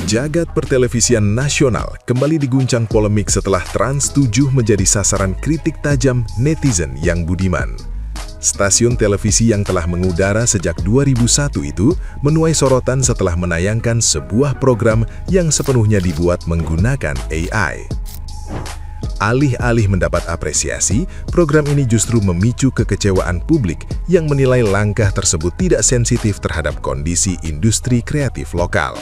Jagat pertelevisian nasional kembali diguncang polemik setelah Trans 7 menjadi sasaran kritik tajam netizen yang budiman. Stasiun televisi yang telah mengudara sejak 2001 itu menuai sorotan setelah menayangkan sebuah program yang sepenuhnya dibuat menggunakan AI. Alih-alih mendapat apresiasi, program ini justru memicu kekecewaan publik yang menilai langkah tersebut tidak sensitif terhadap kondisi industri kreatif lokal.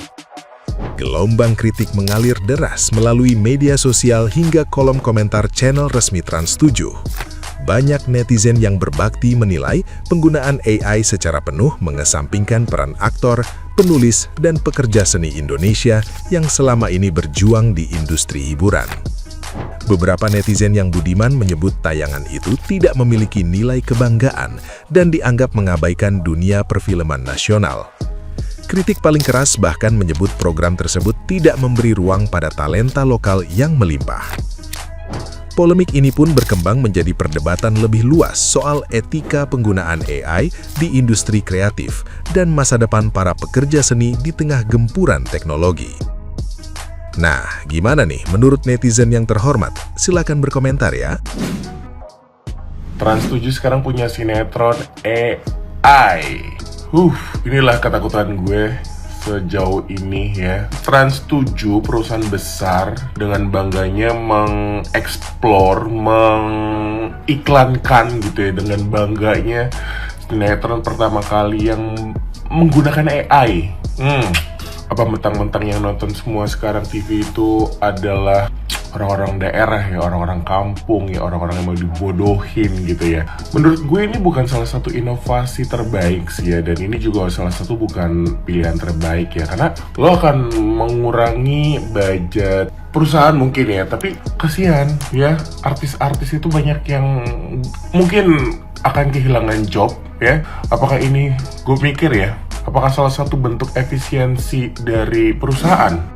Gelombang kritik mengalir deras melalui media sosial hingga kolom komentar channel resmi Trans 7. Banyak netizen yang berbakti menilai penggunaan AI secara penuh mengesampingkan peran aktor, penulis, dan pekerja seni Indonesia yang selama ini berjuang di industri hiburan. Beberapa netizen yang budiman menyebut tayangan itu tidak memiliki nilai kebanggaan dan dianggap mengabaikan dunia perfilman nasional. Kritik paling keras bahkan menyebut program tersebut tidak memberi ruang pada talenta lokal yang melimpah. Polemik ini pun berkembang menjadi perdebatan lebih luas soal etika penggunaan AI di industri kreatif dan masa depan para pekerja seni di tengah gempuran teknologi. Nah, gimana nih menurut netizen yang terhormat? Silakan berkomentar ya. Trans 7 sekarang punya sinetron AI. Inilah ketakutan gue sejauh ini ya. Trans 7 perusahaan besar dengan bangganya mengeksplor, mengiklankan gitu ya, dengan bangganya sinetron pertama kali yang menggunakan AI. Apa mentang-mentang yang nonton semua sekarang TV itu adalah orang-orang daerah ya, orang-orang kampung ya, orang-orang yang mau dibodohin gitu ya. Menurut gue ini bukan salah satu inovasi terbaik sih ya, dan ini juga salah satu bukan pilihan terbaik ya, karena lo akan mengurangi budget perusahaan mungkin ya, tapi kasihan ya, artis-artis itu banyak yang mungkin akan kehilangan job ya. Apakah ini, gue mikir ya, apakah salah satu bentuk efisiensi dari perusahaan?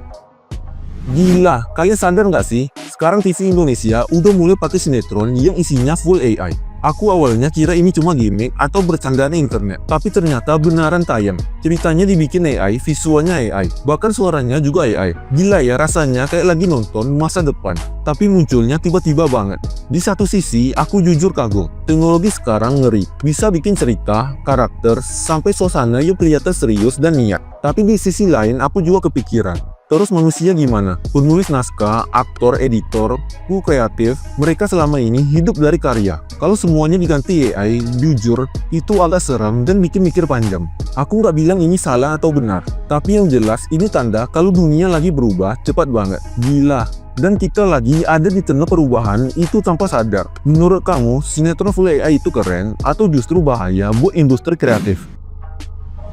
Gila, kalian sadar nggak sih? Sekarang TV Indonesia udah mulai pakai sinetron yang isinya full AI. Aku awalnya kira ini cuma gimmick atau bercandaan internet, tapi ternyata beneran tayang. Ceritanya dibikin AI, visualnya AI, bahkan suaranya juga AI. Gila ya, rasanya kayak lagi nonton masa depan, tapi munculnya tiba-tiba banget. Di satu sisi, aku jujur kagum. Teknologi sekarang ngeri, bisa bikin cerita, karakter, sampai suasana yang kelihatan serius dan niat. Tapi di sisi lain, aku juga kepikiran. Terus manusia gimana? Penulis naskah, aktor, editor, kru kreatif, mereka selama ini hidup dari karya. Kalau semuanya diganti AI, jujur, itu agak serem dan bikin mikir panjang. Aku nggak bilang ini salah atau benar, tapi yang jelas ini tanda kalau dunia lagi berubah cepat banget. Gila. Dan kita lagi ada di tengah perubahan itu tanpa sadar. Menurut kamu, sinetron full AI itu keren atau justru bahaya buat industri kreatif?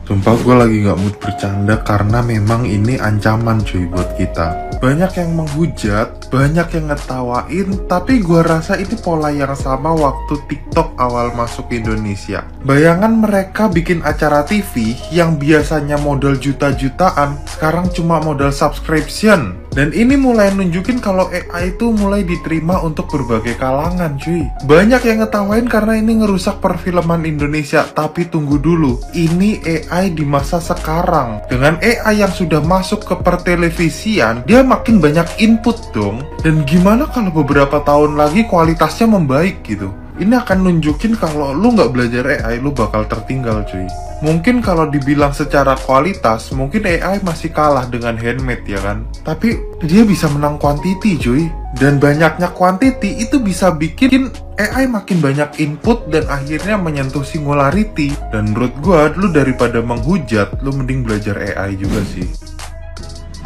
Sumpah gue lagi gak mood bercanda karena memang ini ancaman cuy buat kita. Banyak yang menghujat, banyak yang ngetawain, tapi gue rasa ini pola yang sama waktu TikTok awal masuk Indonesia. Bayangan mereka bikin acara TV yang biasanya modal juta-jutaan, sekarang cuma modal subscription. Dan ini mulai nunjukin kalau AI itu mulai diterima untuk berbagai kalangan cuy. Banyak yang ngetawain karena ini ngerusak perfilman Indonesia. Tapi tunggu dulu, ini AI di masa sekarang. Dengan AI yang sudah masuk ke pertelevisian, dia makin banyak input dong. Dan gimana kalau beberapa tahun lagi kualitasnya membaik gitu? Ini akan nunjukin kalau lu nggak belajar AI, lu bakal tertinggal cuy. Mungkin kalau dibilang secara kualitas, mungkin AI masih kalah dengan handmade ya kan. Tapi dia bisa menang quantity cuy. Dan banyaknya quantity itu bisa bikin AI makin banyak input dan akhirnya menyentuh singularity. Dan menurut gua, lu daripada menghujat, lu mending belajar AI juga sih.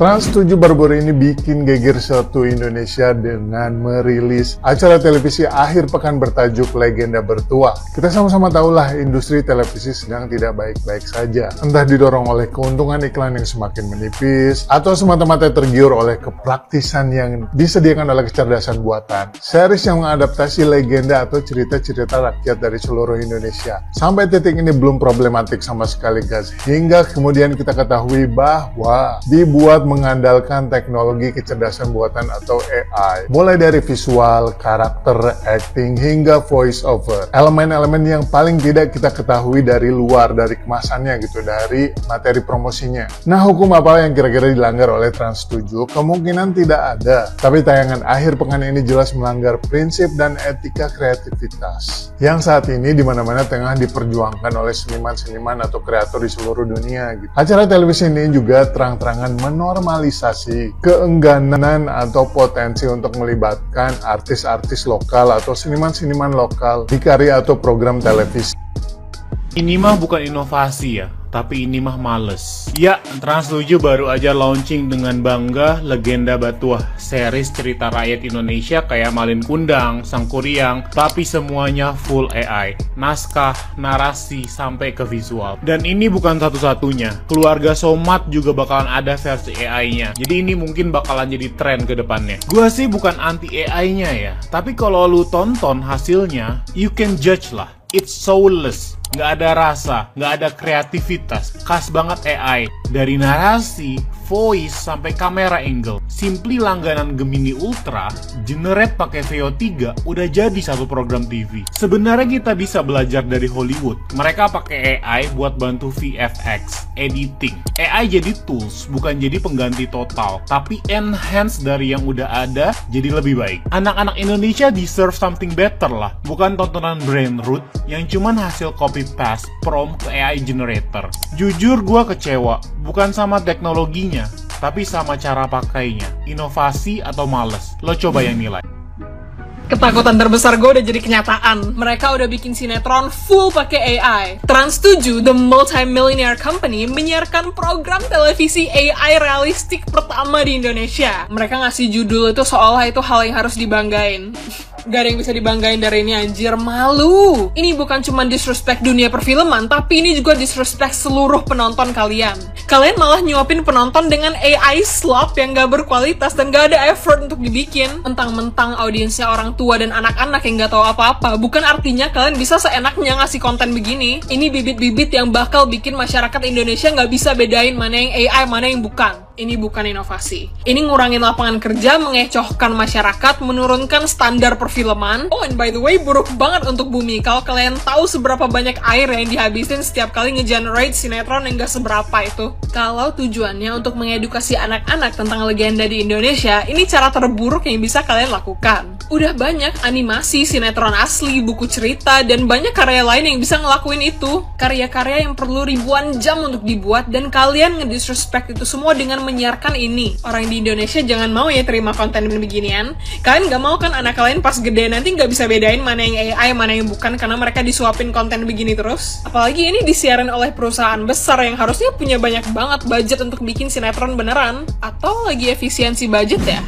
Trans 7 baru-baru ini bikin geger satu Indonesia dengan merilis acara televisi akhir pekan bertajuk Legenda Bertuah. Kita sama-sama tahulah industri televisi sedang tidak baik-baik saja. Entah didorong oleh keuntungan iklan yang semakin menipis, atau semata-mata tergiur oleh kepraktisan yang disediakan oleh kecerdasan buatan. Series yang mengadaptasi legenda atau cerita-cerita rakyat dari seluruh Indonesia. Sampai titik ini belum problematik sama sekali guys. Hingga kemudian kita ketahui bahwa dibuat mengandalkan teknologi kecerdasan buatan atau AI. Mulai dari visual, karakter, acting, hingga voice over. Elemen-elemen yang paling tidak kita ketahui dari luar, dari kemasannya gitu, dari materi promosinya. Nah, hukum apa yang kira-kira dilanggar oleh Trans7? Kemungkinan tidak ada. Tapi tayangan akhir pekan ini jelas melanggar prinsip dan etika kreativitas. Yang saat ini di mana-mana tengah diperjuangkan oleh seniman-seniman atau kreator di seluruh dunia gitu. Acara televisi ini juga terang-terangan menormalisasi keengganan atau potensi untuk melibatkan artis-artis lokal atau seniman-seniman lokal di karya atau program televisi. Ini mah bukan inovasi ya, tapi ini mah males. Ya, Trans7 baru aja launching dengan bangga Legenda Batuah, series cerita rakyat Indonesia kayak Malin Kundang, Sangkuriang, tapi semuanya full AI. Naskah, narasi, sampai ke visual. Dan ini bukan satu-satunya. Keluarga Somad juga bakalan ada versi AI-nya. Jadi ini mungkin bakalan jadi tren ke depannya. Gua sih bukan anti AI-nya ya, tapi kalau lu tonton hasilnya, you can judge lah. It's soulless. Nggak ada rasa, nggak ada kreativitas, khas banget AI. Dari narasi, voice, sampai kamera angle. Simply langganan Gemini Ultra, generate pakai VO3, udah jadi satu program TV. Sebenarnya kita bisa belajar dari Hollywood. Mereka pakai AI buat bantu VFX, editing. AI jadi tools, bukan jadi pengganti total, tapi enhance dari yang udah ada, jadi lebih baik. Anak-anak Indonesia deserve something better lah, bukan tontonan brain root yang cuman hasil copy-paste prompt ke AI generator. Jujur gua kecewa, bukan sama teknologinya, tapi sama cara pakainya. Inovasi atau males? Lo coba yang nilai. Ketakutan terbesar gue udah jadi kenyataan. Mereka udah bikin sinetron full pakai AI. Trans7, the multi-millionaire company, menyiarkan program televisi AI realistik pertama di Indonesia. Mereka ngasih judul itu seolah itu hal yang harus dibanggain. Gak ada yang bisa dibanggain dari ini, anjir, malu. Ini bukan cuma disrespect dunia perfilman, tapi ini juga disrespect seluruh penonton kalian. Kalian malah nyuapin penonton dengan AI slop yang gak berkualitas dan gak ada effort untuk dibikin. Mentang-mentang audiensnya orang tua dan anak-anak yang gak tahu apa-apa, bukan artinya kalian bisa seenaknya ngasih konten begini. Ini bibit-bibit yang bakal bikin masyarakat Indonesia gak bisa bedain mana yang AI, mana yang bukan. Ini bukan inovasi. Ini ngurangin lapangan kerja, mengecohkan masyarakat, menurunkan standar perfilman. Oh, and by the way, buruk banget untuk bumi. Kalau kalian tahu seberapa banyak air yang dihabisin setiap kali nge-generate sinetron yang gak seberapa itu. Kalau tujuannya untuk mengedukasi anak-anak tentang legenda di Indonesia, ini cara terburuk yang bisa kalian lakukan. Udah banyak animasi, sinetron asli, buku cerita, dan banyak karya lain yang bisa ngelakuin itu. Karya-karya yang perlu ribuan jam untuk dibuat, dan kalian ngedisrespect itu semua dengan menyiarkan ini. Orang di Indonesia jangan mau ya terima konten beginian. Kalian gak mau kan anak kalian pas gede nanti gak bisa bedain mana yang AI, mana yang bukan, karena mereka disuapin konten begini terus. Apalagi ini disiarin oleh perusahaan besar yang harusnya punya banyak banget budget untuk bikin sinetron beneran. Atau lagi efisiensi budget ya?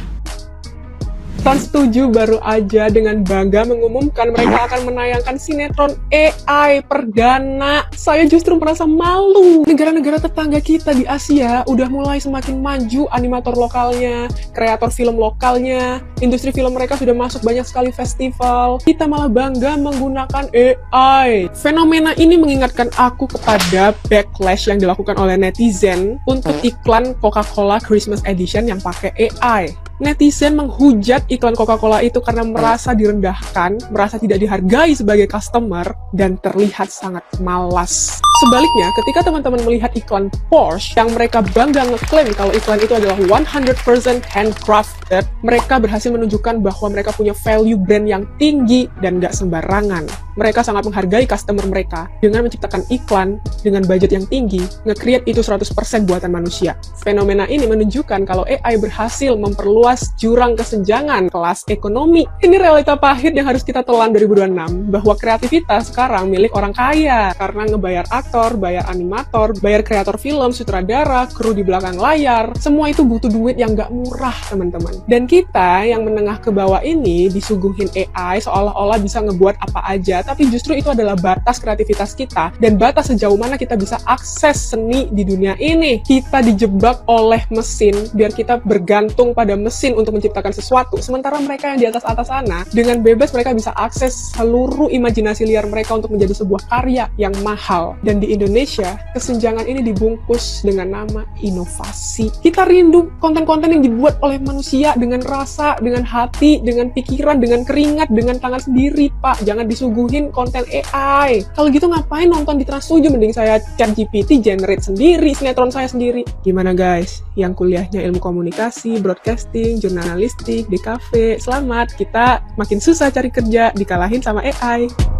Trans7 baru aja dengan bangga mengumumkan mereka akan menayangkan sinetron AI perdana. Saya justru merasa malu. Negara-negara tetangga kita di Asia udah mulai semakin maju animator lokalnya, kreator film lokalnya, industri film mereka sudah masuk banyak sekali festival. Kita malah bangga menggunakan AI. Fenomena ini mengingatkan aku kepada backlash yang dilakukan oleh netizen untuk iklan Coca-Cola Christmas Edition yang pakai AI. Netizen menghujat iklan Coca-Cola itu karena merasa direndahkan, merasa tidak dihargai sebagai customer, dan terlihat sangat malas. Sebaliknya, ketika teman-teman melihat iklan Porsche yang mereka bangga ngeklaim kalau iklan itu adalah 100% handcrafted, mereka berhasil menunjukkan bahwa mereka punya value brand yang tinggi dan gak sembarangan. Mereka sangat menghargai customer mereka dengan menciptakan iklan dengan budget yang tinggi, nge-create itu 100% buatan manusia. Fenomena ini menunjukkan kalau AI berhasil memperluas jurang kesenjangan kelas ekonomi. Ini realita pahit yang harus kita telan 2026, bahwa kreativitas sekarang milik orang kaya, karena ngebayar aktor, bayar animator, bayar kreator film, sutradara, kru di belakang layar, semua itu butuh duit yang gak murah, teman-teman. Dan kita yang menengah ke bawah ini disuguhin AI seolah-olah bisa ngebuat apa aja tapi justru itu adalah batas kreativitas kita dan batas sejauh mana kita bisa akses seni di dunia ini. Kita dijebak oleh mesin biar kita bergantung pada mesin untuk menciptakan sesuatu, sementara mereka yang di atas sana dengan bebas mereka bisa akses seluruh imajinasi liar mereka untuk menjadi sebuah karya yang mahal. Dan di Indonesia, kesenjangan ini dibungkus dengan nama inovasi. Kita rindu konten-konten yang dibuat oleh manusia dengan rasa, dengan hati, dengan pikiran, dengan keringat, dengan tangan sendiri, Pak. Jangan disuguhin konten AI. Kalau gitu ngapain nonton di Trans 7? Mending saya ChatGPT generate sendiri sinetron saya sendiri. Gimana guys? Yang kuliahnya ilmu komunikasi, broadcasting, jurnalistik, DKV, selamat. Kita makin susah cari kerja, dikalahin sama AI.